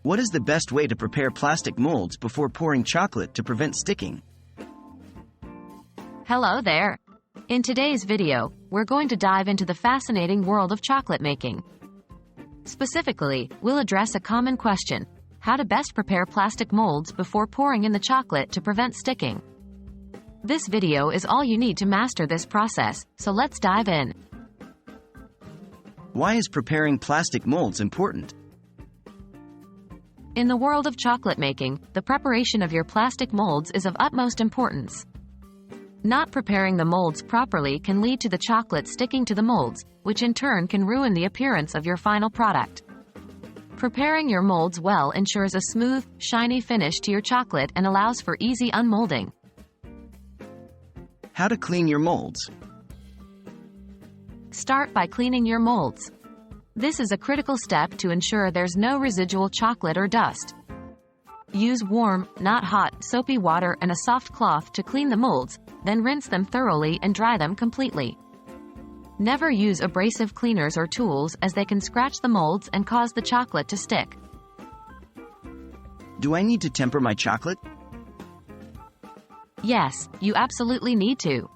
What is the best way to prepare plastic molds before pouring chocolate to prevent sticking? Hello there! In today's video, we're going to dive into the fascinating world of chocolate making. Specifically, we'll address a common question: how to best prepare plastic molds before pouring in the chocolate to prevent sticking. This video is all you need to master this process, so let's dive in. Why is preparing plastic molds important? In the world of chocolate making, the preparation of your plastic molds is of utmost importance. Not preparing the molds properly can lead to the chocolate sticking to the molds, which in turn can ruin the appearance of your final product. Preparing your molds well ensures a smooth, shiny finish to your chocolate and allows for easy unmolding. How to clean your molds? Start by cleaning your molds. This is a critical step to ensure there's no residual chocolate or dust. Use warm, not hot, soapy water and a soft cloth to clean the molds, then rinse them thoroughly and dry them completely. Never use abrasive cleaners or tools as they can scratch the molds and cause the chocolate to stick. Do I need to temper my chocolate? Yes, you absolutely need to.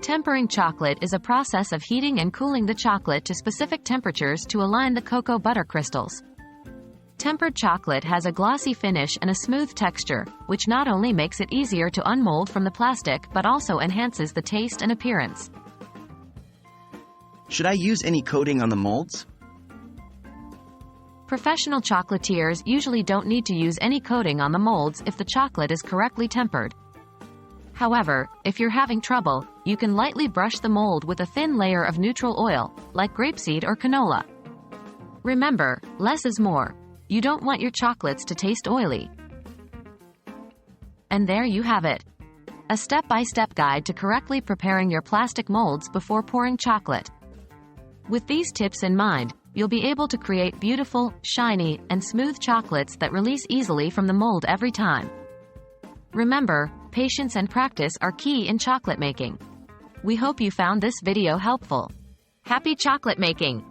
Tempering chocolate is a process of heating and cooling the chocolate to specific temperatures to align the cocoa butter crystals. Tempered chocolate has a glossy finish and a smooth texture, which not only makes it easier to unmold from the plastic but also enhances the taste and appearance. Should I use any coating on the molds? Professional chocolatiers usually don't need to use any coating on the molds if the chocolate is correctly tempered. However, if you're having trouble, you can lightly brush the mold with a thin layer of neutral oil, like grapeseed or canola. Remember, less is more. You don't want your chocolates to taste oily. And there you have it. A step-by-step guide to correctly preparing your plastic molds before pouring chocolate. With these tips in mind, you'll be able to create beautiful, shiny, and smooth chocolates that release easily from the mold every time. Remember, patience and practice are key in chocolate making. We hope you found this video helpful. Happy chocolate making!